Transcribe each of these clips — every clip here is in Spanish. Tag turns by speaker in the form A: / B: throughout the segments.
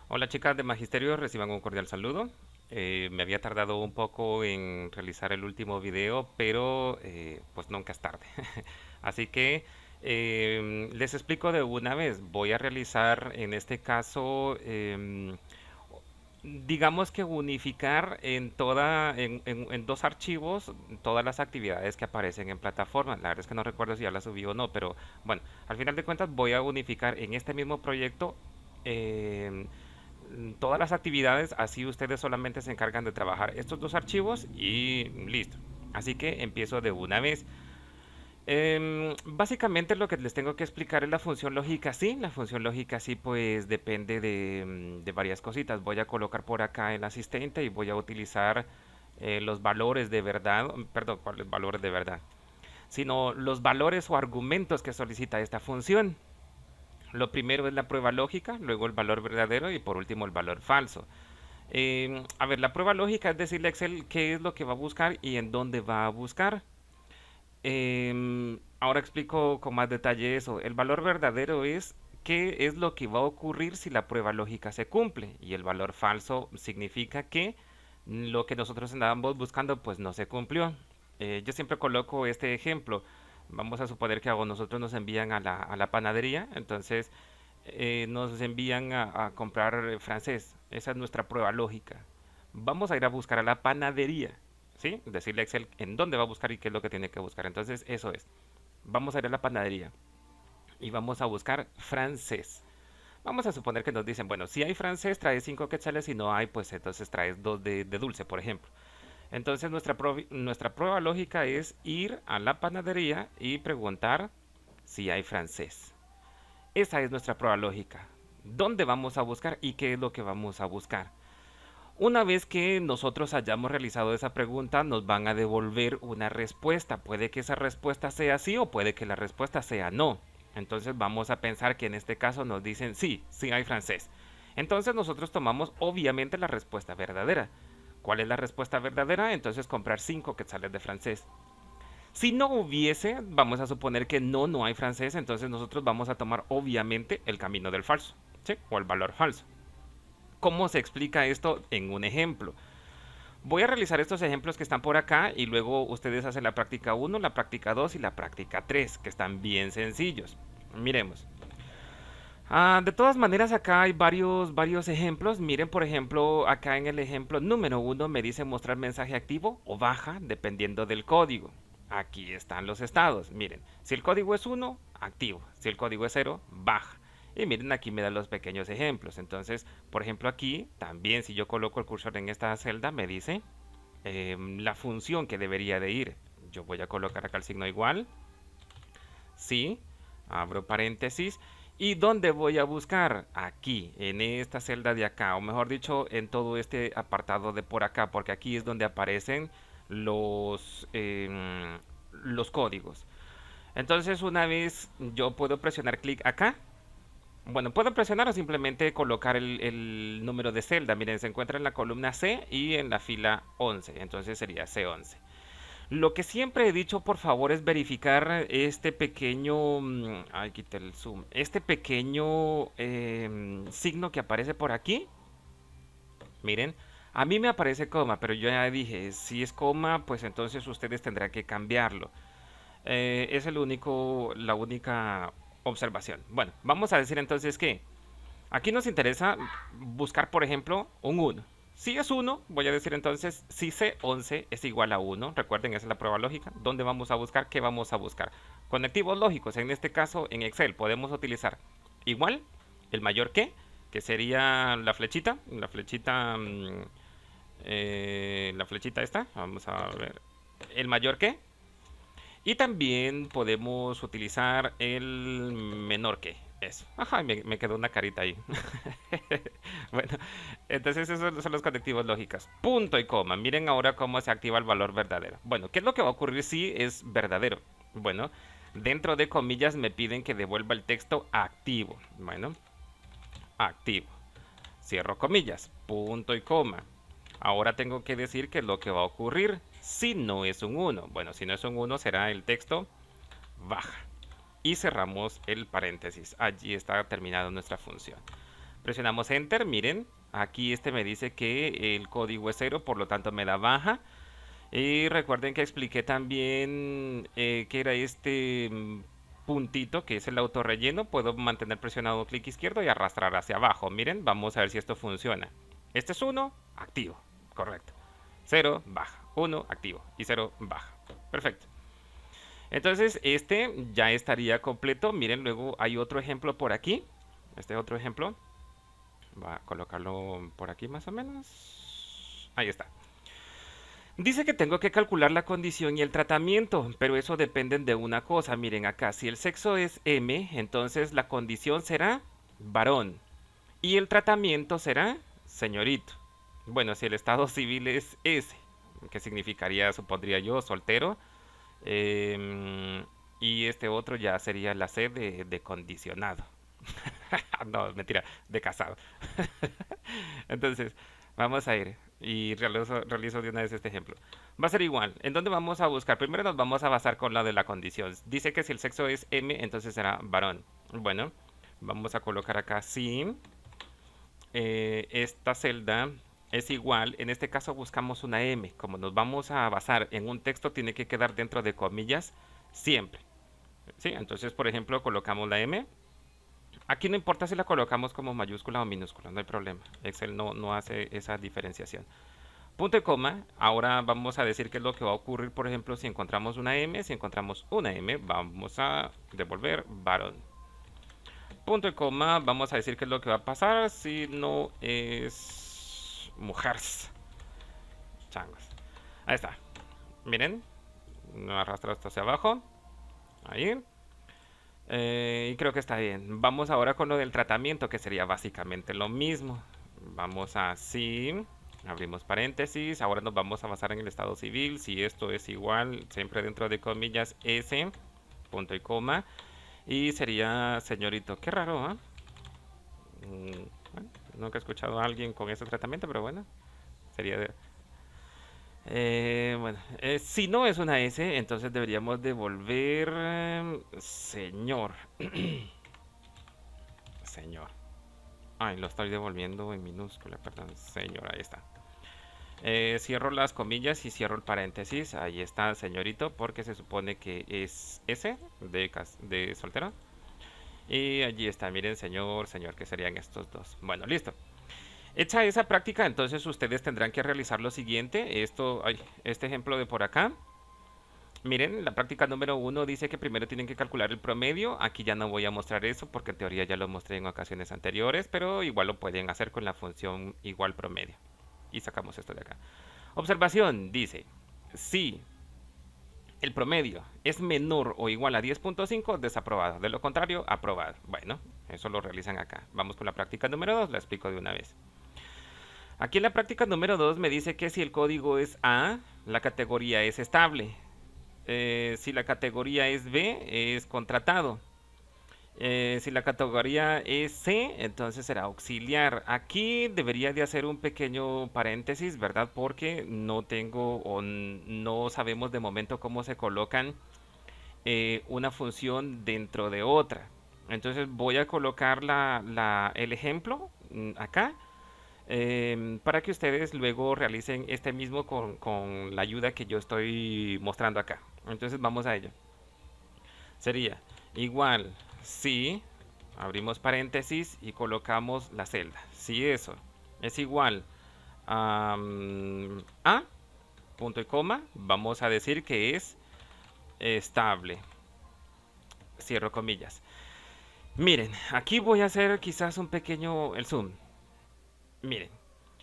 A: Hola chicas de Magisterio, reciban un cordial saludo. Me había tardado un poco en realizar el último video, pero pues nunca es tarde. Así que les explico de una vez. Voy a realizar en este caso, digamos que unificar en dos archivos todas las actividades que aparecen en plataforma. La verdad es que no recuerdo si ya las subí o no, pero bueno, al final de cuentas voy a unificar en este mismo proyecto. em, todas las actividades, así ustedes solamente se encargan de trabajar estos dos archivos y listo. Así que empiezo de una vez. Básicamente lo que les tengo que explicar es la función lógica sí. La función lógica sí pues depende de varias cositas. Voy a colocar por acá el asistente y voy a utilizar los valores de verdad, perdón, ¿cuáles valores de verdad? Sino los valores o argumentos que solicita esta función. Lo primero es la prueba lógica, luego el valor verdadero y por último el valor falso. A ver, la prueba lógica es decirle a Excel qué es lo que va a buscar y en dónde va a buscar. Ahora explico con más detalle eso. El valor verdadero es qué es lo que va a ocurrir si la prueba lógica se cumple. Y el valor falso significa que lo que nosotros andábamos buscando pues no se cumplió. Yo siempre coloco este ejemplo. Vamos a suponer que a nosotros nos envían a la panadería, entonces nos envían a comprar francés. Esa es nuestra prueba lógica. Vamos a ir a buscar a la panadería, ¿sí? Decirle a Excel en dónde va a buscar y qué es lo que tiene que buscar. Entonces, eso es. Vamos a ir a la panadería y vamos a buscar francés. Vamos a suponer que nos dicen, bueno, si hay francés, trae 5 quetzales, si no hay, pues entonces traes 2 de dulce, por ejemplo. Entonces, nuestra prueba lógica es ir a la panadería y preguntar si hay francés. Esa es nuestra prueba lógica. ¿Dónde vamos a buscar y qué es lo que vamos a buscar? Una vez que nosotros hayamos realizado esa pregunta, nos van a devolver una respuesta. Puede que esa respuesta sea sí o puede que la respuesta sea no. Entonces vamos a pensar que en este caso nos dicen sí, sí hay francés. Entonces nosotros tomamos obviamente la respuesta verdadera. ¿Cuál es la respuesta verdadera? Entonces comprar 5 quetzales de francés. Si no hubiese, vamos a suponer que no hay francés, entonces nosotros vamos a tomar obviamente el camino del falso, ¿sí? O el valor falso. ¿Cómo se explica esto en un ejemplo? Voy a realizar estos ejemplos que están por acá y luego ustedes hacen la práctica uno, la práctica 2 y la práctica 3, que están bien sencillos. Miremos. De todas maneras, acá hay varios ejemplos. Miren, por ejemplo, acá en el ejemplo número uno me dice mostrar mensaje activo o baja dependiendo del código. Aquí están los estados. Miren, si el código es uno, activo. Si el código es cero, baja. Y miren, aquí me da los pequeños ejemplos. Entonces, por ejemplo, aquí también si yo coloco el cursor en esta celda, me dice la función que debería de ir. Yo voy a colocar acá el signo igual. Sí, abro paréntesis. ¿Y dónde voy a buscar? Aquí, en esta celda de acá, o mejor dicho, en todo este apartado de por acá, porque aquí es donde aparecen los códigos. Entonces, una vez yo puedo presionar clic acá. Bueno, puedo presionar o simplemente colocar el número de celda. Miren, se encuentra en la columna C y en la fila 11. Entonces sería C11. Lo que siempre he dicho, por favor, es verificar este pequeño, ay, quité el zoom, este pequeño signo que aparece por aquí. Miren, a mí me aparece coma, pero yo ya dije, si es coma, pues entonces ustedes tendrán que cambiarlo. Es la única observación. Bueno, vamos a decir entonces que aquí nos interesa buscar, por ejemplo, un uno. Si es uno, voy a decir entonces si C11 es igual a uno. Recuerden, esa es la prueba lógica. ¿Dónde vamos a buscar? ¿Qué vamos a buscar? Conectivos lógicos. En este caso, en Excel, podemos utilizar igual, el mayor que sería la flechita esta. Vamos a ver. El mayor que. Y también podemos utilizar el menor que. Eso. Ajá, me quedó una carita ahí. Bueno, entonces esos son los conectivos lógicos. Punto y coma. Miren ahora cómo se activa el valor verdadero. Bueno, ¿qué es lo que va a ocurrir si es verdadero? Bueno, dentro de comillas me piden que devuelva el texto activo. Bueno, activo. Cierro comillas. Punto y coma. Ahora tengo que decir qué es lo que va a ocurrir si no es un uno. Bueno, si no es un uno será el texto baja. Y cerramos el paréntesis. Allí está terminada nuestra función. Presionamos Enter, miren, aquí este me dice que el código es 0, por lo tanto me da baja. Y recuerden que expliqué también que era este puntito, que es el autorrelleno. Puedo mantener presionado clic izquierdo y arrastrar hacia abajo. Miren, vamos a ver si esto funciona. Este es 1, activo, correcto. 0, baja. 1, activo. Y 0, baja. Perfecto. Entonces, este ya estaría completo. Miren, luego hay otro ejemplo por aquí. Este otro ejemplo. Va a colocarlo por aquí más o menos. Ahí está. Dice que tengo que calcular la condición y el tratamiento, pero eso depende de una cosa. Miren acá, si el sexo es M, entonces la condición será varón y el tratamiento será señorito. Bueno, si el estado civil es S, que significaría, supondría yo, soltero, y este otro ya sería la C de condicionado. No, mentira, de casado. Entonces, vamos a ir y realizo de una vez este ejemplo. Va a ser igual. ¿En dónde vamos a buscar? Primero nos vamos a basar con la de la condición. Dice que si el sexo es M, entonces será varón. Bueno, vamos a colocar acá si esta celda es igual. En este caso buscamos una M. Como nos vamos a basar en un texto, tiene que quedar dentro de comillas siempre. ¿Sí? Entonces, por ejemplo, colocamos la M. Aquí no importa si la colocamos como mayúscula o minúscula, no hay problema. Excel no hace esa diferenciación. Punto y coma. Ahora vamos a decir qué es lo que va a ocurrir, por ejemplo, si encontramos una M. Si encontramos una M, vamos a devolver varón. Punto y coma. Vamos a decir qué es lo que va a pasar si no es mujeres. Changos. Ahí está. Miren. No arrastra hasta hacia abajo. Ahí. Y creo que está bien. Vamos ahora con lo del tratamiento, que sería básicamente lo mismo. Vamos a sí, abrimos paréntesis. Ahora nos vamos a basar en el estado civil. Si esto es igual, siempre dentro de comillas, S, punto y coma. Y sería señorito. Qué raro, ¿eh? Bueno, nunca he escuchado a alguien con ese tratamiento, pero bueno, sería de... bueno, si no es una S, entonces deberíamos devolver señor. Señor. Ay, lo estoy devolviendo en minúscula, perdón. Señor, ahí está. Cierro las comillas y cierro el paréntesis. Ahí está, señorito, porque se supone que es S de soltero. Y allí está, miren, señor, señor, que serían estos dos. Bueno, listo. Hecha esa práctica, entonces ustedes tendrán que realizar lo siguiente. Este ejemplo de por acá. Miren, la práctica número 1 dice que primero tienen que calcular el promedio. Aquí ya no voy a mostrar eso porque en teoría ya lo mostré en ocasiones anteriores, pero igual lo pueden hacer con la función igual promedio. Y sacamos esto de acá. Observación, dice, si el promedio es menor o igual a 10.5, desaprobado. De lo contrario, aprobado. Bueno, eso lo realizan acá. Vamos con la práctica número 2, la explico de una vez. Aquí en la práctica número 2 me dice que si el código es A, la categoría es estable. Si la categoría es B, es contratado. Si la categoría es C, entonces será auxiliar. Aquí debería de hacer un pequeño paréntesis, ¿verdad? Porque no tengo o no sabemos de momento cómo se colocan una función dentro de otra. Entonces voy a colocar el ejemplo acá para que ustedes luego realicen este mismo con la ayuda que yo estoy mostrando acá. Entonces vamos a ello. Sería igual si abrimos paréntesis y colocamos la celda. Si eso es igual a punto y coma, vamos a decir que es estable. Cierro comillas. Miren, aquí voy a hacer quizás un pequeño el zoom. Miren,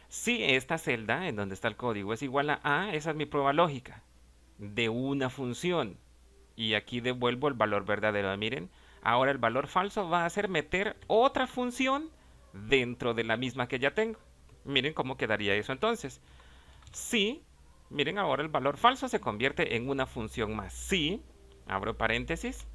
A: si esta celda en donde está el código es igual a, esa es mi prueba lógica de una función. Y aquí devuelvo el valor verdadero. Miren, ahora el valor falso va a ser meter otra función dentro de la misma que ya tengo. Miren cómo quedaría eso entonces. Si, miren, ahora el valor falso se convierte en una función más. Si, abro paréntesis,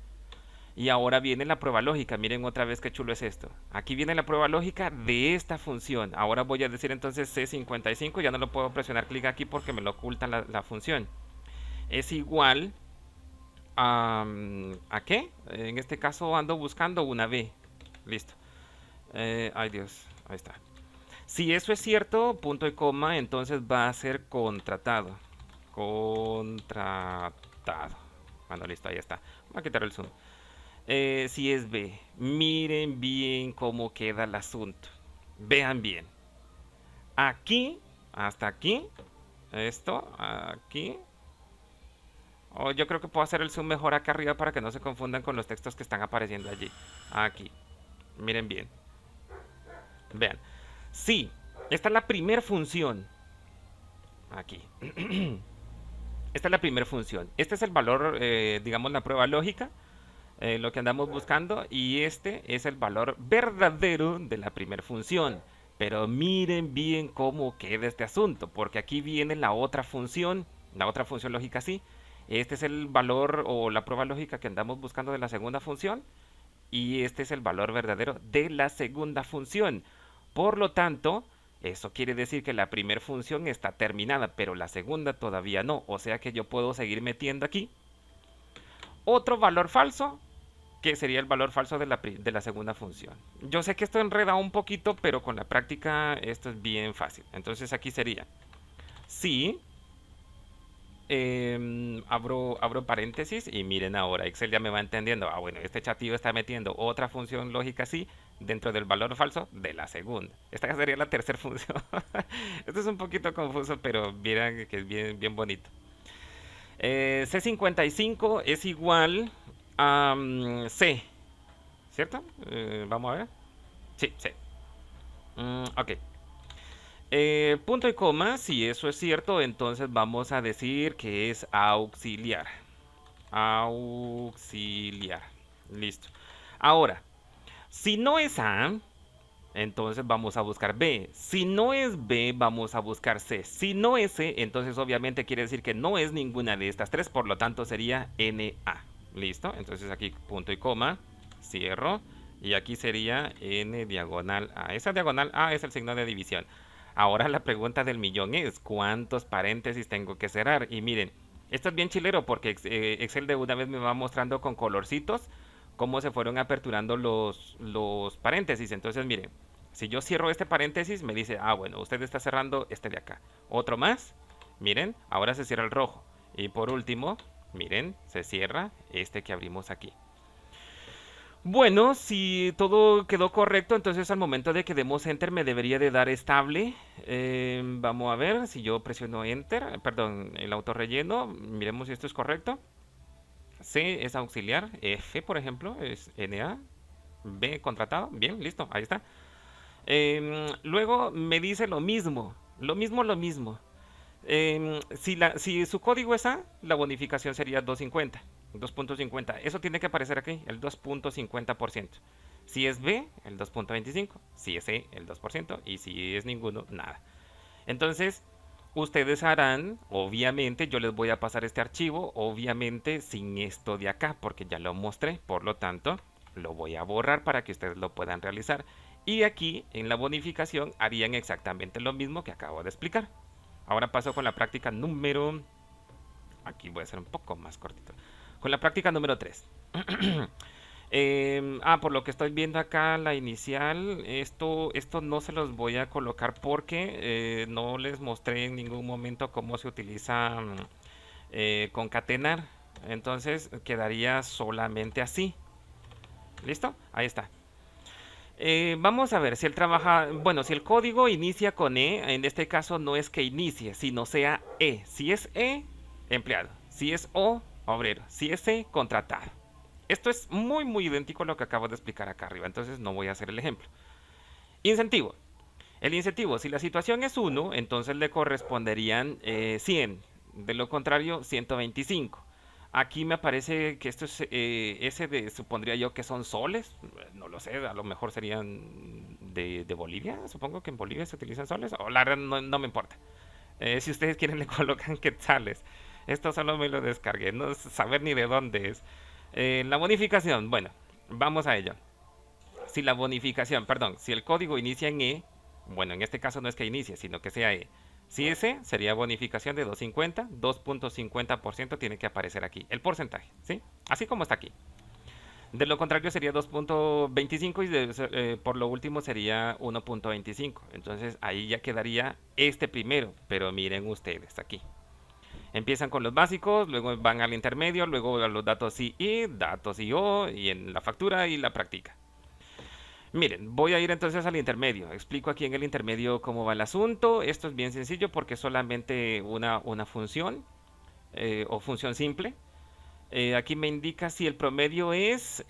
A: y ahora viene la prueba lógica. Miren otra vez qué chulo es esto. Aquí viene la prueba lógica de esta función. Ahora voy a decir entonces C55. Ya no lo puedo presionar clic aquí porque me lo oculta la función. Es igual ¿a qué? En este caso ando buscando una B. Listo. Ay Dios. Ahí está. Si eso es cierto, punto y coma, entonces va a ser contratado. Contratado. Bueno, listo, ahí está. Voy a quitar el zoom. Si es B, miren bien cómo queda el asunto. Vean bien. Aquí, hasta aquí, esto, aquí. Oh, yo creo que puedo hacer el zoom mejor acá arriba para que no se confundan con los textos que están apareciendo allí. Aquí. Miren bien. Vean. Sí, esta es la primera función. Aquí. Esta es la primera función. Este es el valor, digamos, la prueba lógica, lo que andamos buscando. Y este es el valor verdadero de la primera función. Pero miren bien cómo queda este asunto, porque aquí viene la otra función lógica sí. Este es el valor o la prueba lógica que andamos buscando de la segunda función. Y este es el valor verdadero de la segunda función. Por lo tanto, eso quiere decir que la primera función está terminada, pero la segunda todavía no. O sea que yo puedo seguir metiendo aquí otro valor falso, que sería el valor falso de la segunda función. Yo sé que esto enreda un poquito, pero con la práctica esto es bien fácil. Entonces aquí sería, si abro paréntesis y miren ahora, Excel ya me va entendiendo. Ah, bueno, este chatillo está metiendo otra función lógica así dentro del valor falso de la segunda. Esta sería la tercera función. Esto es un poquito confuso, pero miren que es bien, bien bonito. C55 es igual a C, ¿cierto? Vamos a ver. Sí, C. Ok. Punto y coma, si eso es cierto, entonces vamos a decir que es auxiliar. Auxiliar. Listo. Ahora, si no es A, entonces vamos a buscar B. Si no es B, vamos a buscar C. Si no es C, entonces obviamente quiere decir que no es ninguna de estas tres, por lo tanto sería NA. Listo. Entonces aquí punto y coma, cierro. Y aquí sería N diagonal A. Esa diagonal A es el signo de división. Ahora la pregunta del millón es, ¿cuántos paréntesis tengo que cerrar? Y miren, esto es bien chilero porque Excel de una vez me va mostrando con colorcitos cómo se fueron aperturando los paréntesis. Entonces, miren, si yo cierro este paréntesis, me dice, ah, bueno, usted está cerrando este de acá. Otro más, miren, ahora se cierra el rojo. Y por último, miren, se cierra este que abrimos aquí. Bueno, si todo quedó correcto, entonces al momento de que demos Enter me debería de dar estable. Vamos a ver si yo presiono Enter, perdón, el autorrelleno. Miremos si esto es correcto. C es auxiliar, F por ejemplo es NA, B contratado, bien, listo, ahí está. Luego me dice lo mismo, lo mismo, lo mismo. Si su código es A, la bonificación sería 250. 2.50. Eso tiene que aparecer aquí, el 2.50%. Si es B, el 2.25. Si es C, el 2%. Y si es ninguno, nada. Entonces, ustedes harán, obviamente, yo les voy a pasar este archivo, obviamente sin esto de acá, porque ya lo mostré. Por lo tanto, lo voy a borrar para que ustedes lo puedan realizar. Y aquí, en la bonificación, harían exactamente lo mismo que acabo de explicar. Ahora paso con la práctica número... Aquí voy a hacer un poco más cortito. Con la práctica número 3. Por lo que estoy viendo acá, la inicial, esto no se los voy a colocar porque no les mostré en ningún momento cómo se utiliza concatenar. Entonces quedaría solamente así. ¿Listo? Ahí está. Vamos a ver si él trabaja, bueno, si el código inicia con E, en este caso no es que inicie, sino sea E. Si es E, empleado. Si es O, obrero. Si es C, contratado. Esto es muy, muy idéntico a lo que acabo de explicar acá arriba, entonces no voy a hacer el ejemplo. Incentivo. El incentivo, si la situación es 1, entonces le corresponderían 100. De lo contrario, 125. Aquí me parece que esto es supondría yo que son soles, no lo sé, a lo mejor serían de Bolivia, supongo que en Bolivia se utilizan soles, o la verdad no me importa. Si ustedes quieren le colocan quetzales. Esto solo me lo descargué, no saber ni de dónde es. La bonificación, bueno, vamos a ello. Si la bonificación, perdón, si el código inicia en E, bueno, en este caso no es que inicie, sino que sea E. Si es E, sería bonificación de 2.50 tiene que aparecer aquí, el porcentaje, ¿sí? Así como está aquí. De lo contrario sería 2.25 y por lo último sería 1.25. Entonces ahí ya quedaría este primero, pero miren ustedes aquí. Empiezan con los básicos, luego van al intermedio, luego a los datos I, datos IO y en la factura y la práctica. Miren, voy a ir entonces al intermedio. Explico aquí en el intermedio cómo va el asunto. Esto es bien sencillo porque es solamente una función o función simple. Aquí me indica si el promedio es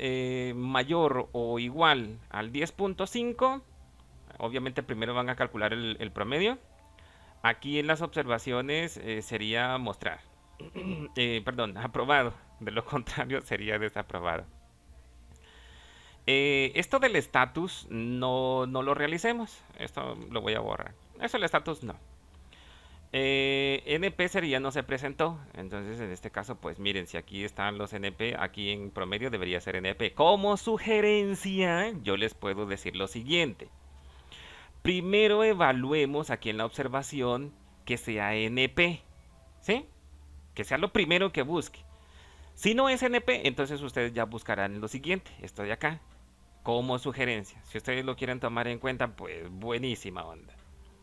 A: mayor o igual al 10.5. Obviamente primero van a calcular el promedio. Aquí en las observaciones sería mostrar. Perdón, aprobado. De lo contrario sería desaprobado. Esto del estatus no lo realicemos. Esto lo voy a borrar. Eso el estatus no. NP sería no se presentó. Entonces en este caso pues miren, si aquí están los NP, aquí en promedio debería ser NP. Como sugerencia yo les puedo decir lo siguiente. Primero evaluemos aquí en la observación que sea NP. ¿Sí? Que sea lo primero que busque. Si no es NP, entonces ustedes ya buscarán lo siguiente. Esto de acá. Como sugerencia. Si ustedes lo quieren tomar en cuenta, pues buenísima onda.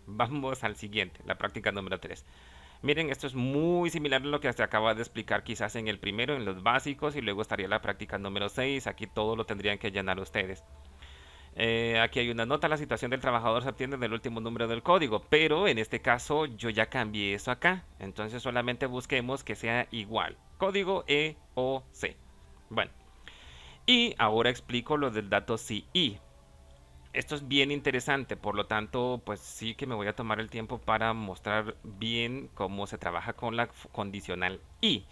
A: Vamos al siguiente, la práctica número 3. Miren, esto es muy similar a lo que se acaba de explicar quizás en el primero, en los básicos, y luego estaría la práctica número 6. Aquí todo lo tendrían que llenar ustedes. Aquí hay una nota, la situación del trabajador se obtiene del último número del código, pero en este caso yo ya cambié eso acá. Entonces solamente busquemos que sea igual. Código E o C. Bueno, y ahora explico lo del dato CI. Esto es bien interesante, por lo tanto, pues sí que me voy a tomar el tiempo para mostrar bien cómo se trabaja con la condicional I.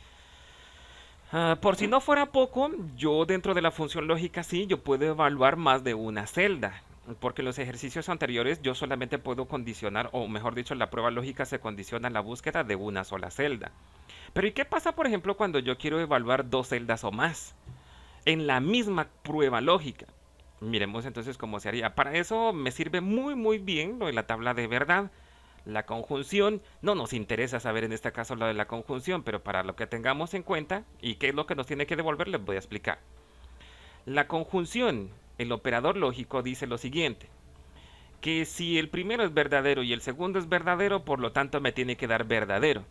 A: Por si no fuera poco, yo dentro de la función lógica sí, yo puedo evaluar más de una celda. Porque en los ejercicios anteriores yo solamente puedo condicionar, o mejor dicho, la prueba lógica se condiciona a la búsqueda de una sola celda. Pero ¿y qué pasa, por ejemplo, cuando yo quiero evaluar dos celdas o más? En la misma prueba lógica. Miremos entonces cómo se haría. Para eso me sirve muy bien lo de la tabla de verdad. La conjunción, no nos interesa saber en este caso lo de la conjunción, pero para lo que tengamos en cuenta y qué es lo que nos tiene que devolver les voy a explicar. La conjunción, el operador lógico dice lo siguiente, que si el primero es verdadero y el segundo es verdadero, por lo tanto me tiene que dar verdadero.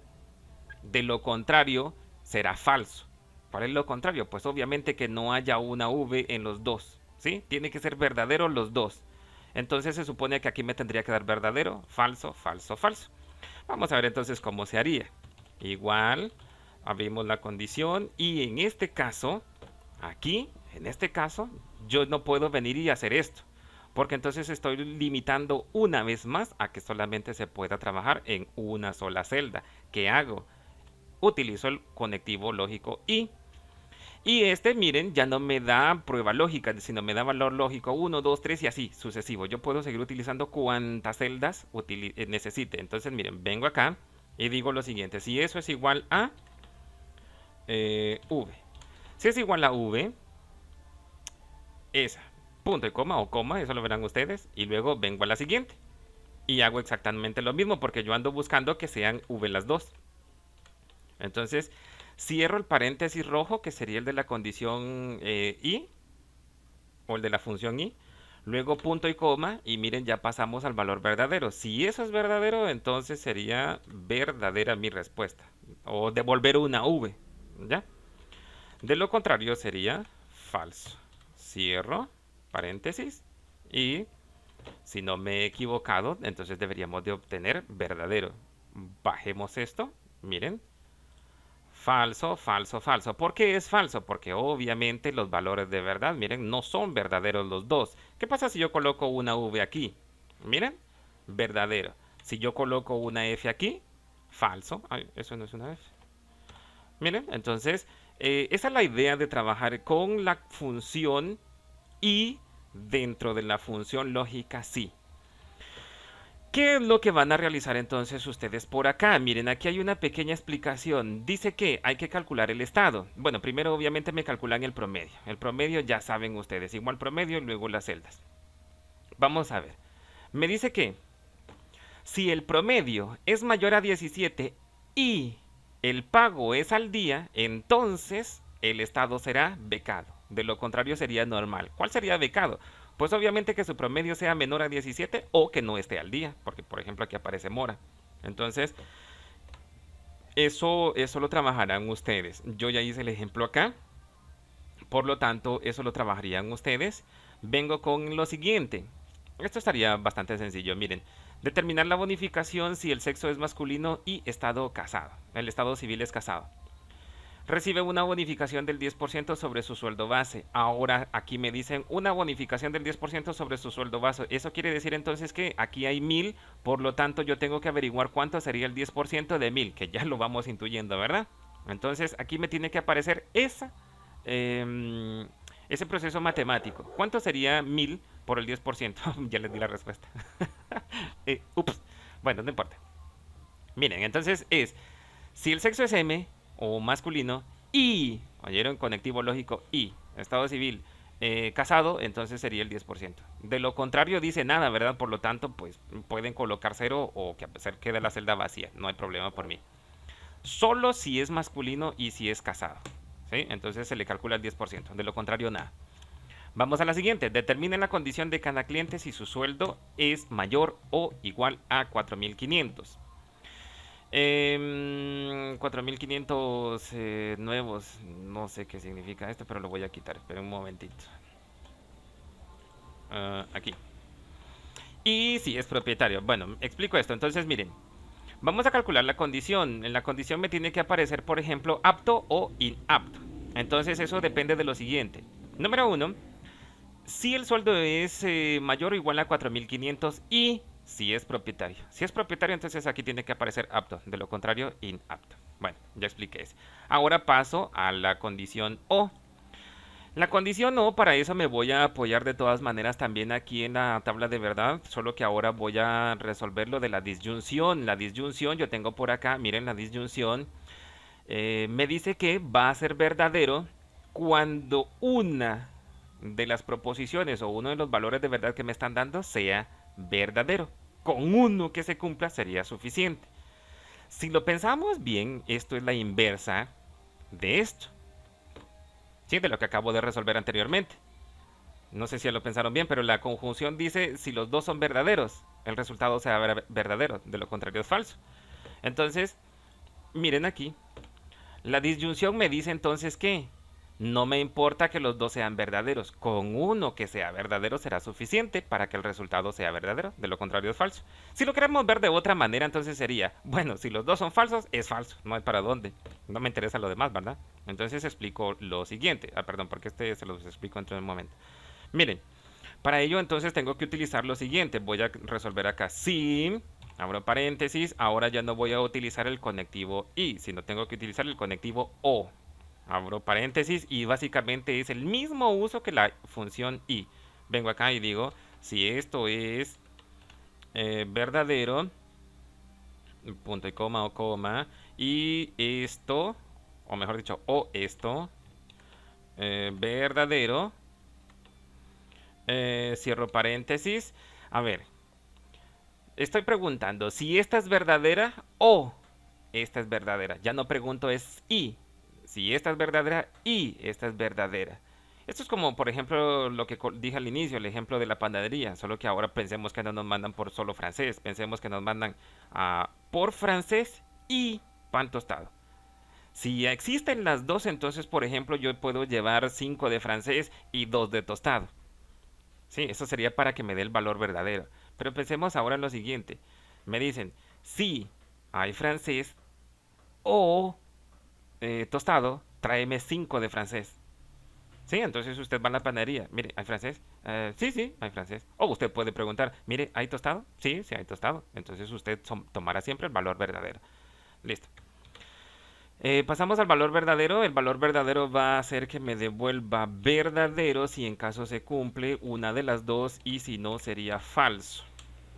A: De lo contrario, será falso. ¿Cuál es lo contrario? Pues obviamente que no haya una V en los dos, ¿sí? Tiene que ser verdadero los dos. Entonces se supone que aquí me tendría que dar verdadero, falso, falso, falso. Vamos a ver entonces cómo se haría. Igual, abrimos la condición y en este caso, aquí, en este caso, yo no puedo venir y hacer esto. Porque entonces estoy limitando una vez más a que solamente se pueda trabajar en una sola celda. ¿Qué hago? Utilizo el conectivo lógico y este, miren, ya no me da prueba lógica, sino me da valor lógico 1, 2, 3 y así, sucesivo. Yo puedo seguir utilizando cuantas celdas necesite. Entonces, miren, vengo acá y digo lo siguiente. Si eso es igual a V. Si es igual a V, esa, punto y coma o coma, eso lo verán ustedes. Y luego vengo a la siguiente. Y hago exactamente lo mismo porque yo ando buscando que sean V las dos. Entonces, cierro el paréntesis rojo, que sería el de la condición I, o el de la función I. Luego punto y coma, y miren, ya pasamos al valor verdadero. Si eso es verdadero, entonces sería verdadera mi respuesta. O devolver una V, ¿ya? De lo contrario sería falso. Cierro, paréntesis, y si no me he equivocado, entonces deberíamos de obtener verdadero. Bajemos esto, miren. Falso, falso, falso. ¿Por qué es falso? Porque obviamente los valores de verdad, miren, no son verdaderos los dos. ¿Qué pasa si yo coloco una V aquí? Miren, verdadero. Si yo coloco una F aquí, falso. Ay, eso no es una F. Miren, entonces, esa es la idea de trabajar con la función y dentro de la función lógica sí. ¿Qué es lo que van a realizar entonces ustedes por acá? Miren, aquí hay una pequeña explicación. Dice que hay que calcular el estado. Bueno, primero obviamente me calculan el promedio. El promedio ya saben ustedes, igual promedio y luego las celdas. Vamos a ver. Me dice que si el promedio es mayor a 17 y el pago es al día, entonces el estado será becado. De lo contrario sería normal. ¿Cuál sería becado? Pues obviamente que su promedio sea menor a 17 o que no esté al día, porque por ejemplo aquí aparece mora. Entonces, eso lo trabajarán ustedes. Yo ya hice el ejemplo acá, por lo tanto, eso lo trabajarían ustedes. Vengo con lo siguiente. Esto estaría bastante sencillo. Miren, determinar la bonificación si el sexo es masculino y estado casado. El estado civil es casado. Recibe una bonificación del 10% sobre su sueldo base. Ahora aquí me dicen una bonificación del 10% sobre su sueldo base. Eso quiere decir entonces que aquí hay 1000, por lo tanto yo tengo que averiguar cuánto sería el 10% de 1000, que ya lo vamos intuyendo, ¿verdad? Entonces aquí me tiene que aparecer ese proceso matemático. ¿Cuánto sería 1000 por el 10%? Ya les di la respuesta. Ups. Bueno, no importa. Miren, entonces si el sexo es M o masculino y, oyeron, conectivo lógico y, estado civil casado, entonces sería el 10%. De lo contrario dice nada, ¿verdad? Por lo tanto, pues pueden colocar cero o que quede la celda vacía. No hay problema por mí. Solo si es masculino y si es casado. ¿Sí? Entonces se le calcula el 10%. De lo contrario, nada. Vamos a la siguiente. Determinen la condición de cada cliente si su sueldo es mayor o igual a 4.500. 4.500 nuevos. No sé qué significa esto, pero lo voy a quitar. Espera un momentito. Aquí. Y si es propietario. Bueno, explico esto. Entonces, miren. Vamos a calcular la condición. En la condición me tiene que aparecer, por ejemplo, apto o inapto. Entonces, eso depende de lo siguiente. Número uno, si el sueldo es mayor o igual a 4.500 y si es propietario. Si es propietario, entonces aquí tiene que aparecer apto. De lo contrario, inapto. Bueno, ya expliqué eso. Ahora paso a la condición O. La condición O, para eso me voy a apoyar de todas maneras también aquí en la tabla de verdad, solo que ahora voy a resolver lo de la disyunción. La disyunción, yo tengo por acá, miren la disyunción, me dice que va a ser verdadero cuando una de las proposiciones o uno de los valores de verdad que me están dando sea verdadero. Con uno que se cumpla sería suficiente. Si lo pensamos bien, esto es la inversa de esto. Sí, de lo que acabo de resolver anteriormente. No sé si ya lo pensaron bien, pero la conjunción dice si los dos son verdaderos, el resultado será verdadero, de lo contrario es falso. Entonces, miren aquí, la disyunción me dice entonces que no me importa que los dos sean verdaderos, con uno que sea verdadero será suficiente para que el resultado sea verdadero, de lo contrario es falso. Si lo queremos ver de otra manera, entonces sería, bueno, si los dos son falsos, es falso, no hay para dónde. No me interesa lo demás, ¿verdad? Entonces explico lo siguiente. Perdón, porque se los explico dentro de un momento. Miren, para ello entonces tengo que utilizar lo siguiente. Voy a resolver acá si, abro paréntesis, ahora ya no voy a utilizar el conectivo y, sino tengo que utilizar el conectivo o. Abro paréntesis y básicamente es el mismo uso que la función y. Vengo acá y digo, si esto es verdadero, punto y coma o coma, y esto, o mejor dicho, o esto, verdadero, cierro paréntesis. A ver, estoy preguntando si esta es verdadera o esta es verdadera. Ya no pregunto es y. Si esta es verdadera y esta es verdadera. Esto es como, por ejemplo, lo que dije al inicio, el ejemplo de la panadería. Solo que ahora pensemos que no nos mandan por solo francés. Pensemos que nos mandan por francés y pan tostado. Si existen las dos, entonces, por ejemplo, yo puedo llevar 5 de francés y 2 de tostado. Sí, eso sería para que me dé el valor verdadero. Pero pensemos ahora en lo siguiente. Me dicen, si hay francés o tostado, tráeme 5 de francés. Sí, entonces usted va a la panadería. Mire, ¿hay francés? Sí, sí, hay francés. O usted puede preguntar, mire, ¿hay tostado? Sí, sí, hay tostado. Entonces usted tomará siempre el valor verdadero. Listo. Pasamos al valor verdadero. El valor verdadero va a hacer que me devuelva verdadero si en caso se cumple una de las dos y si no sería falso.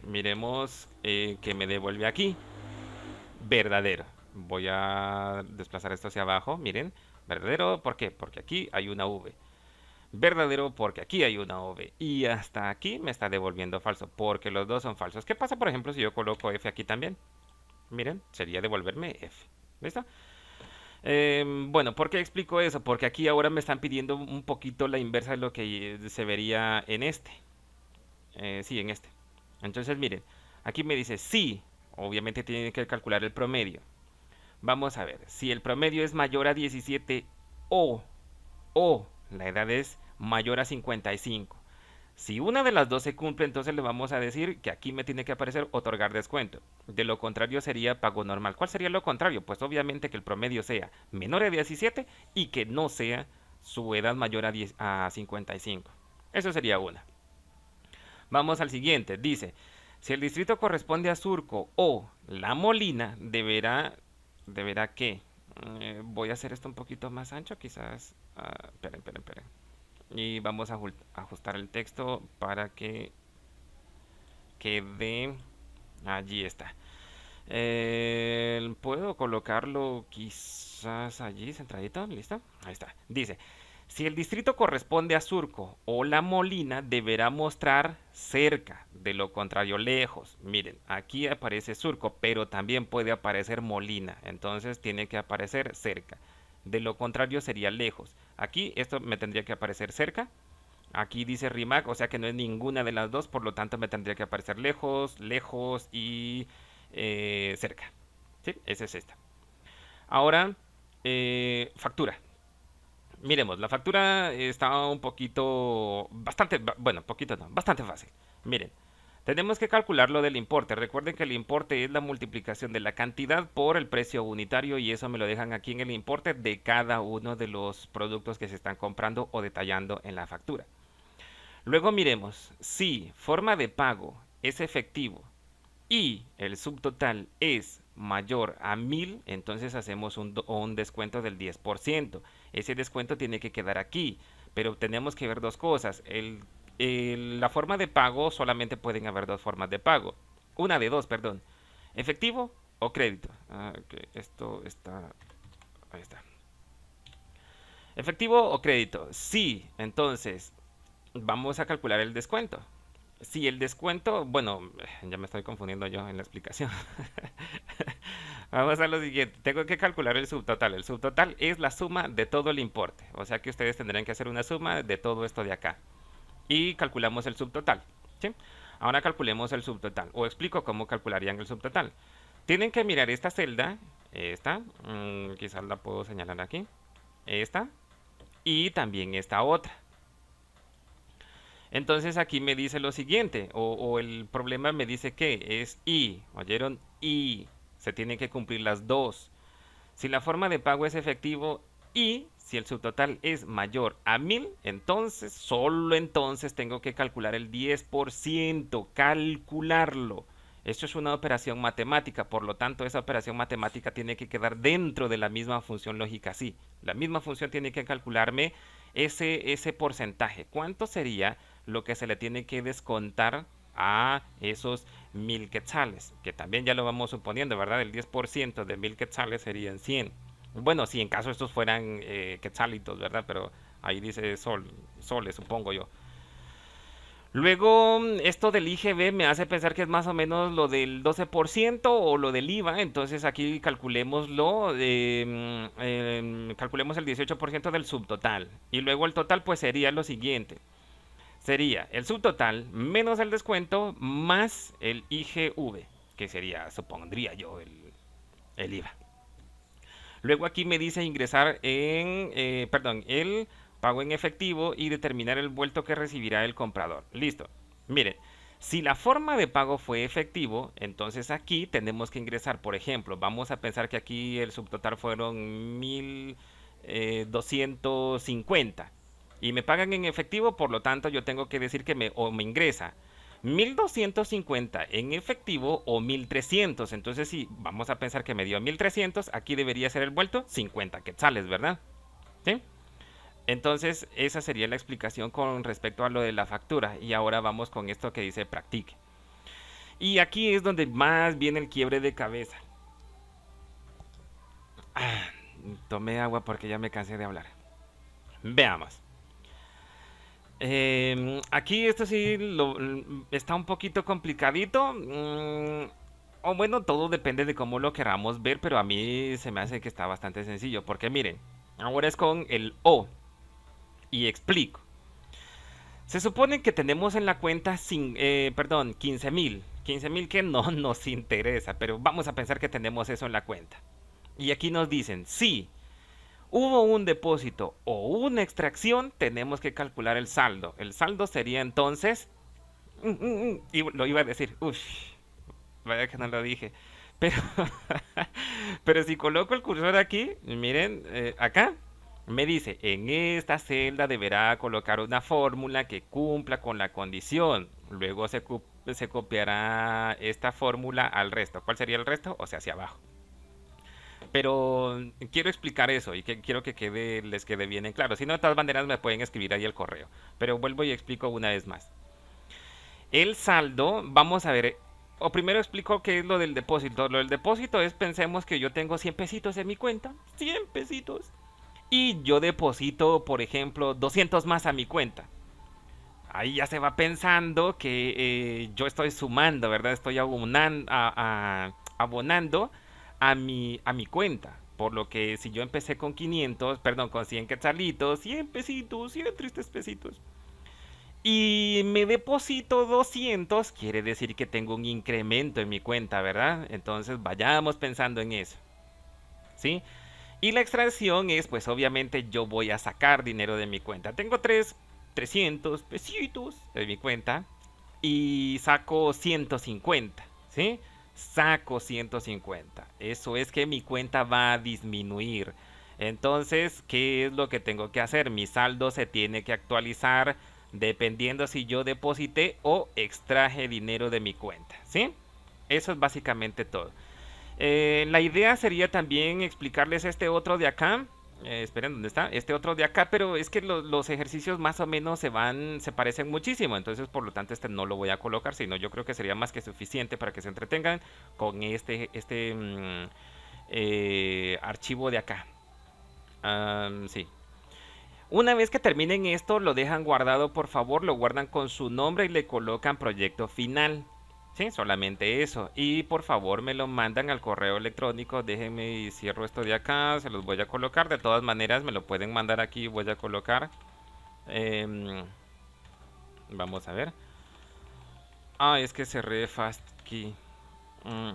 A: Miremos que me devuelve aquí. Verdadero. Voy a desplazar esto hacia abajo. Miren, verdadero, ¿por qué? Porque aquí hay una V. Verdadero porque aquí hay una V. Y hasta aquí me está devolviendo falso, porque los dos son falsos. ¿Qué pasa, por ejemplo, si yo coloco F aquí también? Miren, sería devolverme F. ¿Listo? Bueno, ¿por qué explico eso? Porque aquí ahora me están pidiendo un poquito la inversa de lo que se vería en este. Sí, en este. Entonces, miren, aquí me dice sí, obviamente tienen que calcular el promedio. Vamos a ver, si el promedio es mayor a 17 o, o la edad es mayor a 55. Si una de las dos se cumple, entonces le vamos a decir que aquí me tiene que aparecer otorgar descuento. De lo contrario sería pago normal. ¿Cuál sería lo contrario? Pues obviamente que el promedio sea menor a 17 y que no sea su edad mayor a, 10, a 55. Eso sería una. Vamos al siguiente. Dice, si el distrito corresponde a Surco o La Molina, deberá que... voy a hacer esto un poquito más ancho, quizás... esperen. Y vamos a ajustar el texto para que quede... Allí está. Puedo colocarlo quizás allí, centradito, ¿listo? Ahí está. Dice, si el distrito corresponde a Surco o La Molina, deberá mostrar cerca, de lo contrario lejos. Miren, aquí aparece Surco, pero también puede aparecer Molina, entonces tiene que aparecer cerca. De lo contrario sería lejos. Aquí esto me tendría que aparecer cerca. Aquí dice RIMAC, o sea que no es ninguna de las dos, por lo tanto me tendría que aparecer lejos, lejos y cerca. ¿Sí? Esa es esta. Ahora, factura. Miremos, la factura está un poquito, bastante, bueno, poquito no, bastante fácil. Miren, tenemos que calcular lo del importe. Recuerden que el importe es la multiplicación de la cantidad por el precio unitario y eso me lo dejan aquí en el importe de cada uno de los productos que se están comprando o detallando en la factura. Luego miremos, si forma de pago es efectivo y el subtotal es mayor a 1000, entonces hacemos un descuento del 10%. Ese descuento tiene que quedar aquí, pero tenemos que ver dos cosas. La forma de pago, solamente pueden haber dos formas de pago. Una de dos, perdón. Efectivo o crédito. Okay, esto está... Ahí está. Efectivo o crédito. Sí, entonces vamos a calcular el descuento. Si el descuento, bueno, ya me estoy confundiendo yo en la explicación. Vamos a lo siguiente, tengo que calcular el subtotal. El subtotal es la suma de todo el importe, o sea que ustedes tendrán que hacer una suma de todo esto de acá. Y calculamos el subtotal, ¿sí? Ahora calculemos el subtotal, o explico cómo calcularían el subtotal. Tienen que mirar esta celda, esta, quizás la puedo señalar aquí, esta, y también esta otra. Entonces aquí me dice lo siguiente, o el problema me dice que es y, ¿oyeron? Y se tienen que cumplir las dos. Si la forma de pago es efectivo y si el subtotal es mayor a 1000, entonces, solo entonces tengo que calcular el 10%, calcularlo. Esto es una operación matemática, por lo tanto esa operación matemática tiene que quedar dentro de la misma función lógica, sí. La misma función tiene que calcularme ese porcentaje. ¿Cuánto sería lo que se le tiene que descontar a esos 1000 quetzales? Que también ya lo vamos suponiendo, ¿verdad? El 10% de 1000 quetzales serían 100. Bueno, si en caso estos fueran quetzalitos, ¿verdad? Pero ahí dice soles, supongo yo. Luego, esto del IGB me hace pensar que es más o menos lo del 12% o lo del IVA. Entonces aquí calculémoslo, calculemos el 18% del subtotal. Y luego el total pues sería lo siguiente. Sería el subtotal menos el descuento más el IGV, que sería, supondría yo, el IVA. Luego aquí me dice ingresar el pago en efectivo y determinar el vuelto que recibirá el comprador. Listo. Miren, si la forma de pago fue efectivo, entonces aquí tenemos que ingresar, por ejemplo, vamos a pensar que aquí el subtotal fueron 1250 y me pagan en efectivo, por lo tanto yo tengo que decir que me ingresa 1250 en efectivo o 1300. Entonces, si vamos a pensar que me dio 1300, aquí debería ser el vuelto 50 quetzales, ¿verdad? ¿Sí? Entonces, esa sería la explicación con respecto a lo de la factura. Y ahora vamos con esto que dice practique. Y aquí es donde más viene el quiebre de cabeza. Tomé agua porque ya me cansé de hablar. Veamos. Aquí esto sí está un poquito complicadito. O bueno, todo depende de cómo lo queramos ver, pero a mí se me hace que está bastante sencillo. Porque miren, ahora es con el O. Y explico. Se supone que tenemos en la cuenta, perdón, 15.000. 15.000 que no nos interesa, pero vamos a pensar que tenemos eso en la cuenta. Y aquí nos dicen, si hubo un depósito o una extracción, tenemos que calcular el saldo. El saldo sería entonces, y lo iba a decir, uff, vaya que no lo dije. Pero, pero si coloco el cursor aquí, miren, acá, me dice, en esta celda deberá colocar una fórmula que cumpla con la condición. Luego se copiará esta fórmula al resto. ¿Cuál sería el resto? O sea, hacia abajo. Pero quiero explicar eso y que quiero que les quede bien en claro. Si no, de todas maneras me pueden escribir ahí el correo. Pero vuelvo y explico una vez más. El saldo, vamos a ver, o primero explico qué es lo del depósito. Lo del depósito es, pensemos que yo tengo 100 pesitos en mi cuenta, 100 pesitos, y yo deposito, por ejemplo, 200 más a mi cuenta. Ahí ya se va pensando que yo estoy sumando, ¿verdad? Estoy abonando a mi cuenta. Por lo que si yo empecé con 500, perdón, con 100 quetzalitos, 100 pesitos, 100 tristes pesitos, y me deposito 200, quiere decir que tengo un incremento en mi cuenta, ¿verdad? Entonces vayamos pensando en eso, ¿sí? Y la extracción es, pues obviamente yo voy a sacar dinero de mi cuenta. Tengo 300 pesitos de mi cuenta y saco 150, ¿sí? Saco 150. Eso es que mi cuenta va a disminuir. Entonces, ¿qué es lo que tengo que hacer? Mi saldo se tiene que actualizar dependiendo si yo deposité o extraje dinero de mi cuenta, ¿sí? Eso es básicamente todo. La idea sería también explicarles este otro de acá. Esperen, ¿dónde está? Este otro de acá, pero es que los ejercicios más o menos se parecen muchísimo, entonces por lo tanto este no lo voy a colocar, sino yo creo que sería más que suficiente para que se entretengan con este archivo de acá. Sí. Una vez que terminen esto, lo dejan guardado, por favor, lo guardan con su nombre y le colocan proyecto final. Sí, solamente eso. Y por favor me lo mandan al correo electrónico. Déjenme y cierro esto de acá. Se los voy a colocar. De todas maneras, me lo pueden mandar aquí. Voy a colocar. Em, Vamos a ver. Ah, es que cerré FastKey. Mm,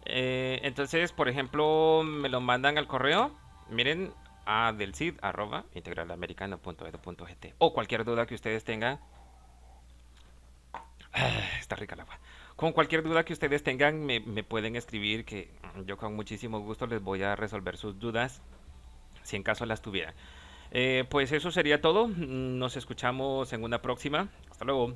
A: entonces, por ejemplo, me lo mandan al correo. Miren, a delcid arroba integralamericano.edu.gt. O cualquier duda que ustedes tengan. Está rica el agua. Con cualquier duda que ustedes tengan, me pueden escribir que yo con muchísimo gusto les voy a resolver sus dudas, si en caso las tuviera. Pues eso sería todo. Nos escuchamos en una próxima. Hasta luego.